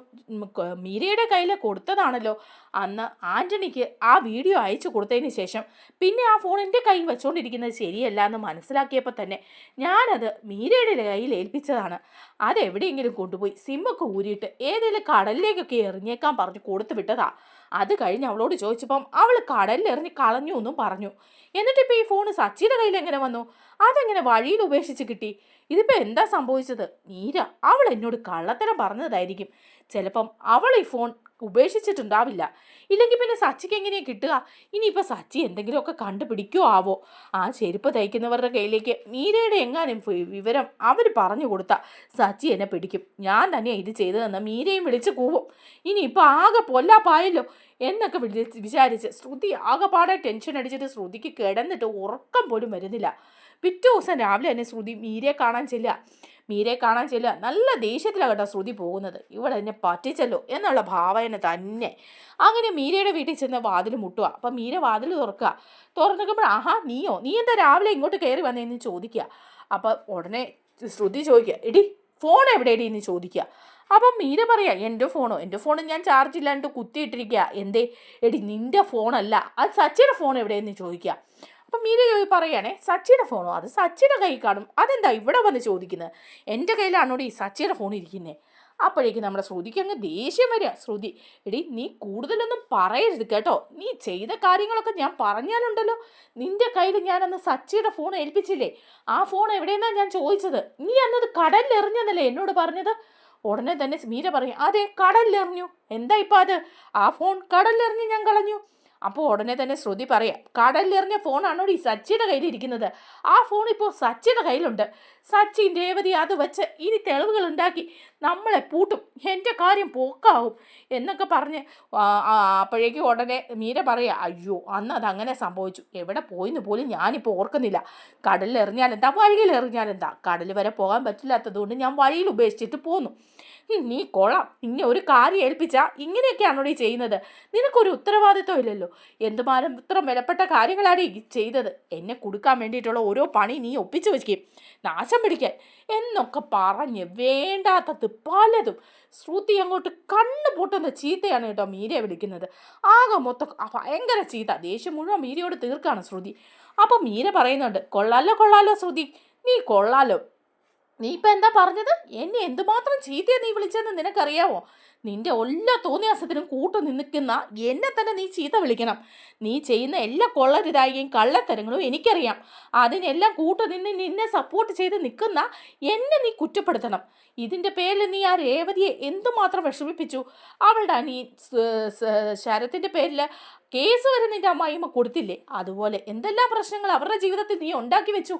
മീരയുടെ കയ്യിൽ കൊടുത്തതാണല്ലോ, അന്ന് ആൻ്റണിക്ക് ആ വീഡിയോ അയച്ചു കൊടുത്തതിന് ശേഷം പിന്നെ ആ ഫോൺ എൻ്റെ കയ്യിൽ വെച്ചുകൊണ്ടിരിക്കുന്നത് ശരിയല്ല എന്ന് മനസ്സിലാക്കിയപ്പോൾ തന്നെ ഞാനത് മീരയുടെ കയ്യിൽ ഏൽപ്പിച്ചതാണ്. അതെവിടെയെങ്കിലും കൊണ്ടുപോയി സിമ്മൊക്കെ ഊരിയിട്ട് ഏതെങ്കിലും കടലിലേക്കൊക്കെ എറിഞ്ഞേക്കാൻ പറഞ്ഞു കൊടുത്തു വിട്ടതാ. അത് കഴിഞ്ഞ് അവളോട് ചോദിച്ചപ്പം അവൾ കടലിലെറിഞ്ഞ് കളഞ്ഞു എന്നും പറഞ്ഞു. എന്നിട്ടിപ്പോൾ ഈ ഫോൺ സച്ചിയുടെ കയ്യിൽ എങ്ങനെ വന്നു, അതെങ്ങനെ വഴിയിൽ ഉപേക്ഷിച്ച് കിട്ടി, ഇതിപ്പോൾ എന്താ സംഭവിച്ചത്? മീര അവൾ എന്നോട് കള്ളത്തരം പറഞ്ഞതായിരിക്കും. ചിലപ്പം അവൾ ഈ ഫോൺ ഉപേക്ഷിച്ചിട്ടുണ്ടാവില്ല. ഇല്ലെങ്കിൽ പിന്നെ സച്ചിക്ക് എങ്ങനെയാണ് കിട്ടുക? ഇനിയിപ്പോൾ സച്ചി എന്തെങ്കിലുമൊക്കെ കണ്ടുപിടിക്കുമോ ആവോ? ആ ചെരുപ്പ് തയ്ക്കുന്നവരുടെ കയ്യിലേക്ക് മീരയുടെ എങ്ങാനും വിവരം അവർ പറഞ്ഞു കൊടുത്താൽ സച്ചി എന്നെ പിടിക്കും. ഞാൻ തന്നെയാണ് ഇത് ചെയ്തതെന്ന് മീരയും വിളിച്ച് കൂവും. ഇനിയിപ്പോൾ ആകെ പൊല്ലാപ്പായല്ലോ എന്നൊക്കെ വിചാരിച്ച് ശ്രുതി ആകെപ്പാടെ ടെൻഷൻ അടിച്ചിട്ട് ശ്രുതിക്ക് കിടന്നിട്ട് ഉറക്കം പോലും വരുന്നില്ല. പിറ്റേ ദിവസം രാവിലെ തന്നെ ശ്രുതി മീരയെ കാണാൻ ചെല്ലുക. നല്ല ദേഷ്യത്തിലാണ് കേട്ടോ ശ്രുതി പോകുന്നത്. ഇവിടെ എന്നെ പറ്റിച്ചല്ലോ എന്നുള്ള ഭാവന തന്നെ. അങ്ങനെ മീരയുടെ വീട്ടിൽ ചെന്ന് വാതിൽ മുട്ടുക. അപ്പം മീര വാതിൽ തുറന്നപ്പോൾ ആഹാ നീ എന്താ രാവിലെ ഇങ്ങോട്ട് കയറി വന്നതെന്ന് ചോദിക്കുക. അപ്പം ഉടനെ ശ്രുതി ചോദിക്കുക, എടി ഫോൺ എവിടെയടി എന്ന് ചോദിക്കുക. അപ്പം മീര പറയാ, എൻ്റെ ഫോണ് ഞാൻ ചാർജ് ഇല്ലാണ്ട് കുത്തിയിട്ടിരിക്കുക. എന്തേ? എടി നിൻ്റെ ഫോണല്ല, അത് സച്ചിയുടെ ഫോൺ എവിടെയെന്ന് ചോദിക്കുക. അപ്പം മീര പറയുകയാണേ, സച്ചിയുടെ ഫോണോ? അത് സച്ചിയുടെ കയ്യിൽ കാണും, അതെന്താ ഇവിടെ വന്ന് ചോദിക്കുന്നത്? എൻ്റെ കയ്യിലാണോടി ഈ സച്ചിയുടെ ഫോൺ ഇരിക്കുന്നത്? അപ്പോഴേക്കും നമ്മുടെ ശ്രുതിക്ക് അങ്ങ് ദേഷ്യം വരിക. ശ്രുതി, എടി നീ കൂടുതലൊന്നും പറയരുത് കേട്ടോ. നീ ചെയ്ത കാര്യങ്ങളൊക്കെ ഞാൻ പറഞ്ഞാലുണ്ടല്ലോ. നിൻ്റെ കയ്യിൽ ഞാനന്ന് സച്ചിയുടെ ഫോൺ ഏൽപ്പിച്ചില്ലേ? ആ ഫോൺ എവിടെയെന്നാണ് ഞാൻ ചോദിച്ചത്. നീ അന്നത് കടലിലെറിഞ്ഞെന്നല്ലേ എന്നോട് പറഞ്ഞത്? ഉടനെ തന്നെ മീര പറയും, അതെ കടലിലെറിഞ്ഞു. എന്താ ഇപ്പം അത്? ആ ഫോൺ കടലിലെറിഞ്ഞ് ഞാൻ കളഞ്ഞു. അപ്പോൾ ഉടനെ തന്നെ ശ്രുതി പറയാം, കടലിലെറിഞ്ഞ ഫോണാണോ ഈ സച്ചിയുടെ കയ്യിലിരിക്കുന്നത്? ആ ഫോൺ ഇപ്പോൾ സച്ചിയുടെ കയ്യിലുണ്ട്. സച്ചിൻ രേവതി അത് വെച്ച് ഇനി തെളിവുകൾ ഉണ്ടാക്കി നമ്മളെ പൂട്ടും, എൻ്റെ കാര്യം പോക്കാവും എന്നൊക്കെ പറഞ്ഞ് അപ്പോഴേക്കും ഉടനെ മീര പറയാം, അയ്യോ അന്ന് അതങ്ങനെ സംഭവിച്ചു, എവിടെ പോയിന്ന് പോലും ഞാനിപ്പോൾ ഓർക്കുന്നില്ല. കടലിലെറിഞ്ഞാലെന്താ, വഴിയിലെറിഞ്ഞാലെന്താ? കടൽ വരെ പോകാൻ പറ്റില്ലാത്തത് കൊണ്ട് ഞാൻ വഴിയിൽ ഉപേക്ഷിച്ചിട്ട് പോന്നു. നീ കൊള്ളാം, ഇങ്ങനെ ഒരു കാര്യം ഏൽപ്പിച്ചാൽ ഇങ്ങനെയൊക്കെയാണോ ഈ ചെയ്യുന്നത്? നിനക്കൊരു ഉത്തരവാദിത്വം ഇല്ലല്ലോ. എന്തുമാനം ഇത്ര വിലപ്പെട്ട കാര്യങ്ങളാണ് ഈ ചെയ്തത്. എന്നെ കൊടുക്കാൻ വേണ്ടിയിട്ടുള്ള ഓരോ പണി നീ ഒപ്പിച്ചു വയ്ക്കും, നാശം പിടിക്കാൻ എന്നൊക്കെ പറഞ്ഞ് വേണ്ടാത്തത് പലതും ശ്രുതി അങ്ങോട്ട് കണ്ണു പൊട്ടുന്ന ചീത്തയാണ് കേട്ടോ മീരയെ വിളിക്കുന്നത്. ആകെ മൊത്തം ഭയങ്കര ചീത്ത, ദേഷ്യം മുഴുവൻ മീരയോട് തീർക്കാണ് ശ്രുതി. അപ്പം മീര പറയുന്നുണ്ട്, കൊള്ളാലോ ശ്രുതി, നീ കൊള്ളാലോ. നീ ഇപ്പം എന്താ പറഞ്ഞത്? എന്നെ എന്തുമാത്രം ചീത്തയാണ് നീ വിളിച്ചതെന്ന് നിനക്കറിയാമോ? നിന്റെ എല്ലാ തോന്നിയാസത്തിനും കൂട്ടു നിൽക്കുന്ന എന്നെ തന്നെ നീ ചീത്ത വിളിക്കണം. നീ ചെയ്യുന്ന എല്ലാ കൊള്ളരുതായും കള്ളത്തരങ്ങളും എനിക്കറിയാം. അതിനെല്ലാം കൂട്ടുനിന്ന് നിന്നെ സപ്പോർട്ട് ചെയ്ത് നിൽക്കുന്ന എന്നെ നീ കുറ്റപ്പെടുത്തണം. ഇതിൻ്റെ പേരിൽ നീ ആ രേവതിയെ എന്തുമാത്രം വിഷമിപ്പിച്ചു. അവളുടെ ശരത്തിൻ്റെ പേരിൽ കേസ് വരെ നിന്റെ അമ്മായിമ്മ കൊടുത്തില്ലേ? അതുപോലെ എന്തെല്ലാം പ്രശ്നങ്ങൾ അവരുടെ ജീവിതത്തിൽ നീ ഉണ്ടാക്കി വെച്ചു.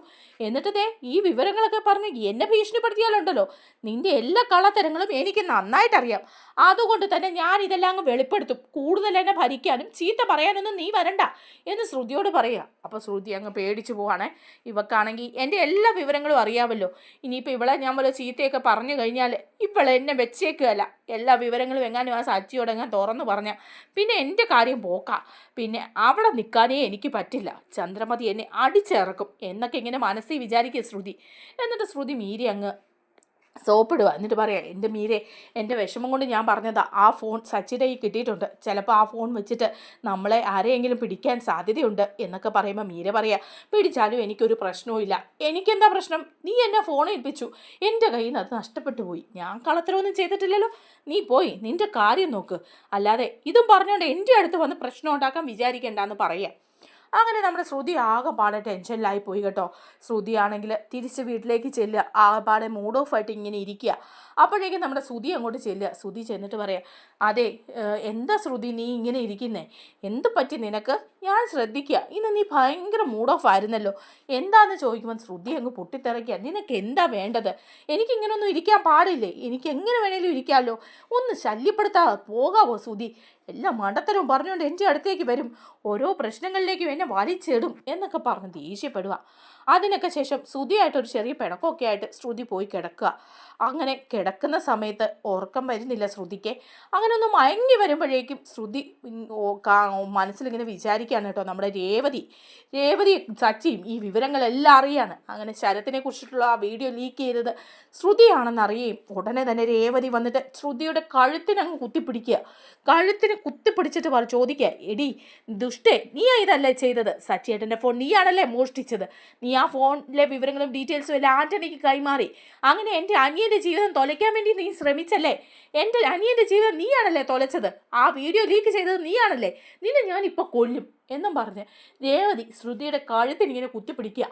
എന്നിട്ട് ദേ ഈ വിവരങ്ങളൊക്കെ പറഞ്ഞ് എന്നെ ഭീഷണിപ്പെടുത്തിയാലുണ്ടല്ലോ, നിന്റെ എല്ലാ കള്ളത്തരങ്ങളും എനിക്ക് നന്നായിട്ടറിയാം. അതുകൊണ്ട് തന്നെ ഞാൻ ഇതെല്ലാം അങ്ങ് വെളിപ്പെടുത്തും. കൂടുതൽ എന്നെ ഭരിക്കാനും ചീത്ത പറയാനൊന്നും നീ വരണ്ട എന്ന് ശ്രുതിയോട് പറയുക. അപ്പോൾ ശ്രുതി അങ്ങ് പേടിച്ചു പോവാണേ. ഇവക്കാണെങ്കിൽ എൻ്റെ എല്ലാ വിവരങ്ങളും അറിയാമല്ലോ. ഇനിയിപ്പോൾ ഇവളെ ഞാൻ വല്ല ചീത്തയൊക്കെ പറഞ്ഞു കഴിഞ്ഞാൽ ഇവളെ എന്നെ വെച്ചേക്കുകയല്ല. എല്ലാ വിവരങ്ങളും എങ്ങാനും ആ സച്ചിയോടെങ്ങാൻ തുറന്നു പറഞ്ഞാൽ പിന്നെ എൻ്റെ കാര്യം പോക്കാം. പിന്നെ അവിടെ നിൽക്കാനേ എനിക്ക് പറ്റില്ല. ചന്ദ്രമതി എന്നെ അടിച്ചിറക്കും എന്നൊക്കെ ഇങ്ങനെ മനസ്സിൽ വിചാരിക്കുക ശ്രുതി. എന്നിട്ട് ശ്രുതി മീരി അങ്ങ് സോപ്പിടുക. എന്നിട്ട് പറയാം, എൻ്റെ മീരെ, എൻ്റെ വിഷമം കൊണ്ട് ഞാൻ പറഞ്ഞതാ. ആ ഫോൺ സച്ചിയുടെ കയ്യിൽ കിട്ടിയിട്ടുണ്ട്. ചിലപ്പോൾ ആ ഫോൺ വെച്ചിട്ട് നമ്മളെ ആരെയെങ്കിലും പിടിക്കാൻ സാധ്യതയുണ്ട് എന്നൊക്കെ പറയുമ്പോൾ മീര പറയാം, പിടിച്ചാലും എനിക്കൊരു പ്രശ്നവും ഇല്ല. എനിക്കെന്താ പ്രശ്നം? നീ എന്നെ ഫോൺ ഏൽപ്പിച്ചു, എൻ്റെ കയ്യിൽ നിന്ന് അത് നഷ്ടപ്പെട്ടു പോയി. ഞാൻ കളത്തരമൊന്നും ചെയ്തിട്ടില്ലല്ലോ. നീ പോയി നിൻ്റെ കാര്യം നോക്ക്. അല്ലാതെ ഇതും പറഞ്ഞുകൊണ്ട് എൻ്റെ അടുത്ത് വന്ന് പ്രശ്നം ഉണ്ടാക്കാൻ വിചാരിക്കേണ്ടെന്ന് പറയാം. അങ്ങനെ നമ്മുടെ ശ്രുതി ആകെപ്പാടെ ടെൻഷനിലായി പോയി കേട്ടോ. ശ്രുതി ആണെങ്കിൽ തിരിച്ച് വീട്ടിലേക്ക് ചെല്ലുക, ആകെപ്പാടെ മൂഡ് ഓഫ് ആയിട്ട് ഇങ്ങനെ ഇരിക്കുക. അപ്പോഴേക്കും നമ്മുടെ ശ്രുതി അങ്ങോട്ട് ചെല്ലുക. ശ്രുതി ചെന്നിട്ട് പറയാം, അതെ എന്താ ശ്രുതി നീ ഇങ്ങനെ ഇരിക്കുന്നേ? എന്ത് പറ്റി നിനക്ക്? ഞാൻ ശ്രദ്ധിക്കുക, ഇന്ന് നീ ഭയങ്കര മൂഡ് ഓഫ് ആയിരുന്നല്ലോ, എന്താണെന്ന് ചോദിക്കുമ്പോൾ ശ്രുതി അങ്ങ് പൊട്ടിത്തിറക്കുക. നിനക്ക് എന്താ വേണ്ടത്? എനിക്കിങ്ങനൊന്നും ഇരിക്കാൻ പാടില്ലേ? എനിക്ക് എങ്ങനെ വേണേലും ഇരിക്കാമല്ലോ. ഒന്ന് ശല്യപ്പെടുത്താതെ പോകാവോ ശ്രുതി? എല്ലാ മണ്ടത്തരവും പറഞ്ഞുകൊണ്ട് എൻ്റെ അടുത്തേക്ക് വരും, ഓരോ പ്രശ്നങ്ങളിലേക്കും എന്നെ വലിച്ചിടും എന്നൊക്കെ പറഞ്ഞ് ദേഷ്യപ്പെടുക. അതിനൊക്കെ ശേഷം ശ്രുതിയായിട്ടൊരു ചെറിയ പിണക്കമൊക്കെ ആയിട്ട് ശ്രുതി പോയി കിടക്കുക. അങ്ങനെ കിടക്കുന്ന സമയത്ത് ഉറക്കം വരുന്നില്ല ശ്രുതിക്ക്. അങ്ങനെ ഒന്ന് മയങ്ങി വരുമ്പോഴേക്കും ശ്രുതി മനസ്സിലിങ്ങനെ വിചാരിക്കുകയാണ് കേട്ടോ, നമ്മുടെ രേവതി സച്ചിയും ഈ വിവരങ്ങളെല്ലാം അറിയാണ്. അങ്ങനെ ശരത്തിനെ കുറിച്ചിട്ടുള്ള ആ വീഡിയോ ലീക്ക് ചെയ്തത് ശ്രുതിയാണെന്ന് അറിയുകയും ഉടനെ തന്നെ രേവതി വന്നിട്ട് ശ്രുതിയുടെ കഴുത്തിനങ്ങ് കുത്തിപ്പിടിക്കുക. കഴുത്തിന് കുത്തിപ്പിടിച്ചിട്ട് ചോദിക്കുക, എടി ദുഷ്ടേ, നീ ഇതല്ലേ ചെയ്തത്? സച്ചിയേട്ടൻ്റെ ഫോൺ നീയാണല്ലേ മോഷ്ടിച്ചത്? നീ ആ ഫോണിലെ വിവരങ്ങളും ഡീറ്റെയിൽസും എല്ലാം ആൻ്റണിക്ക് കൈമാറി. അങ്ങനെ എൻ്റെ അനിയൻ്റെ ജീവിതം തൊലയ്ക്കാൻ വേണ്ടി നീ ശ്രമിച്ചല്ലേ? എൻ്റെ അനിയൻ്റെ ജീവിതം നീയാണല്ലേ തൊലച്ചത്? ആ വീഡിയോ ലീക്ക് ചെയ്തത് നീയാണല്ലേ? നിന്നെ ഞാനിപ്പോൾ കൊല്ലും എന്നും പറഞ്ഞ് രേവതി ശ്രുതിയുടെ കഴുത്തിനിങ്ങനെ കുത്തിപ്പിടിക്കുക.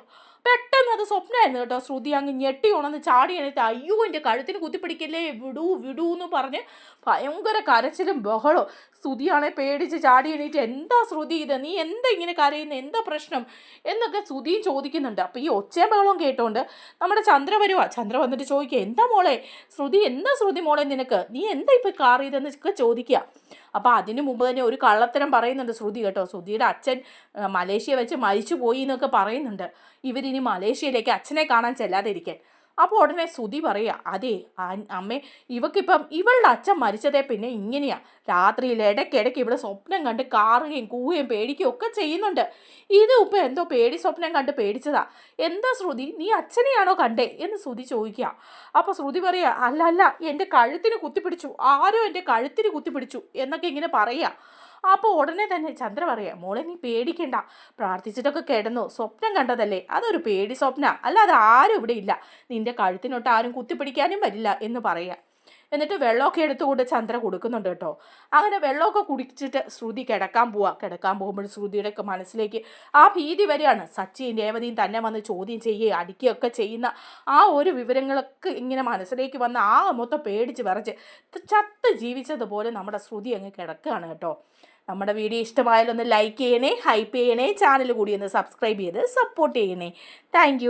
പെട്ടെന്ന് അത് സ്വപ്നമായിരുന്നു കേട്ടോ. ശ്രുതി അങ്ങ് ഞെട്ടി ഉണർന്ന് ചാടി എണീറ്റ് അയ്യോ എൻ്റെ കഴുത്തിന് കുത്തിപ്പിടിക്കല്ലേ, വിടൂ വിടൂ എന്ന് പറഞ്ഞ് ഭയങ്കര കരച്ചിലും ബഹളവും. ശ്രുതിയാണെ പേടിച്ച് ചാടി എണീറ്റ് എന്താ ശ്രുതി ഇത്, നീ എന്താ ഇങ്ങനെ കരയുന്നത്, എന്താ പ്രശ്നം എന്നൊക്കെ ശ്രുതിയും ചോദിക്കുന്നുണ്ട്. അപ്പോൾ ഈ ഒച്ചയും ബഹളവും കേട്ടോണ്ട് നമ്മുടെ ചന്ദ്ര വരുവാ. ചന്ദ്ര വന്നിട്ട് ചോദിക്കുക, എന്താ മോളെ ശ്രുതി, എന്താ ശ്രുതി മോളെ നിനക്ക്, നീ എന്താ ഇപ്പോൾ കാർ ചെയ്തെന്നൊക്കെ ചോദിക്കുക. അപ്പോൾ അതിനു മുമ്പ് തന്നെ ഒരു കള്ളത്തരം പറയുന്നുണ്ട് ശ്രുതി കേട്ടോ. ശ്രുതിയുടെ അച്ഛൻ മലേഷ്യ വെച്ച് മരിച്ചു പോയി എന്നൊക്കെ പറയുന്നുണ്ട്. ഇവരിനി മലേഷ്യയിലേക്ക് അച്ഛനെ കാണാൻ ചെല്ലാതിരിക്കാൻ. അപ്പോൾ ഉടനെ ശ്രുതി പറയുക, അതെ അമ്മേ, ഇവക്കിപ്പം ഇവളുടെ അച്ഛൻ മരിച്ചതേ പിന്നെ ഇങ്ങനെയാ. രാത്രിയിൽ ഇടയ്ക്കിടയ്ക്ക് ഇവിടെ സ്വപ്നം കണ്ട് കാറുകയും കൂവുകയും പേടിക്കുകയും ഒക്കെ ചെയ്യുന്നുണ്ട്. ഇത് ഇപ്പം എന്തോ പേടി സ്വപ്നം കണ്ട് പേടിച്ചതാ. എന്താ ശ്രുതി, നീ അച്ഛനെയാണോ കണ്ടേ എന്ന് ശ്രുതി ചോദിക്കുക. അപ്പോൾ ശ്രുതി പറയുക, അല്ല അല്ല, എൻ്റെ കഴുത്തിന് കുത്തിപ്പിടിച്ചു, ആരോ എൻ്റെ കഴുത്തിന് കുത്തിപ്പിടിച്ചു എന്നൊക്കെ ഇങ്ങനെ പറയുക. അപ്പോൾ ഉടനെ തന്നെ ചന്ദ്ര പറയാം, മോളെ നീ പേടിക്കണ്ട, പ്രാർത്ഥിച്ചിട്ടൊക്കെ കിടന്നു, സ്വപ്നം കണ്ടതല്ലേ, അതൊരു പേടി സ്വപ്ന, അല്ലാതെ ആരും ഇവിടെ ഇല്ല, നിന്റെ കഴുത്തിനൊട്ട് ആരും കുത്തിപ്പിടിക്കാനും വരില്ല എന്ന് പറയാം. എന്നിട്ട് വെള്ളമൊക്കെ എടുത്തുകൊണ്ട് ചന്ദ്ര കൊടുക്കുന്നുണ്ട് കേട്ടോ. അങ്ങനെ വെള്ളമൊക്കെ കുടിച്ചിട്ട് ശ്രുതി കിടക്കാൻ പോകുമ്പോൾ ശ്രുതിയുടെ ഒക്കെ മനസ്സിലേക്ക് ആ ഭീതി വരികയാണ്. സച്ചിയും രേവതിയും തന്നെ വന്ന് ചോദ്യം ചെയ്യുകയും അടിക്കുകയൊക്കെ ചെയ്യുന്ന ആ ഒരു വിവരങ്ങളൊക്കെ ഇങ്ങനെ മനസ്സിലേക്ക് വന്ന് ആ മൊത്തം പേടിച്ച് വിറച്ച് ചത്ത് ജീവിച്ചതുപോലെ നമ്മുടെ ശ്രുതി അങ്ങ് കിടക്കുകയാണ് കേട്ടോ. നമ്മുടെ വീഡിയോ ഇഷ്ടമായാലൊന്ന് ലൈക്ക് ചെയ്യണേ, ഹൈപ്പ് ചെയ്യണേ, ചാനൽ കൂടി ഒന്ന് സബ്സ്ക്രൈബ് ചെയ്ത് സപ്പോർട്ട് ചെയ്യണേ. താങ്ക്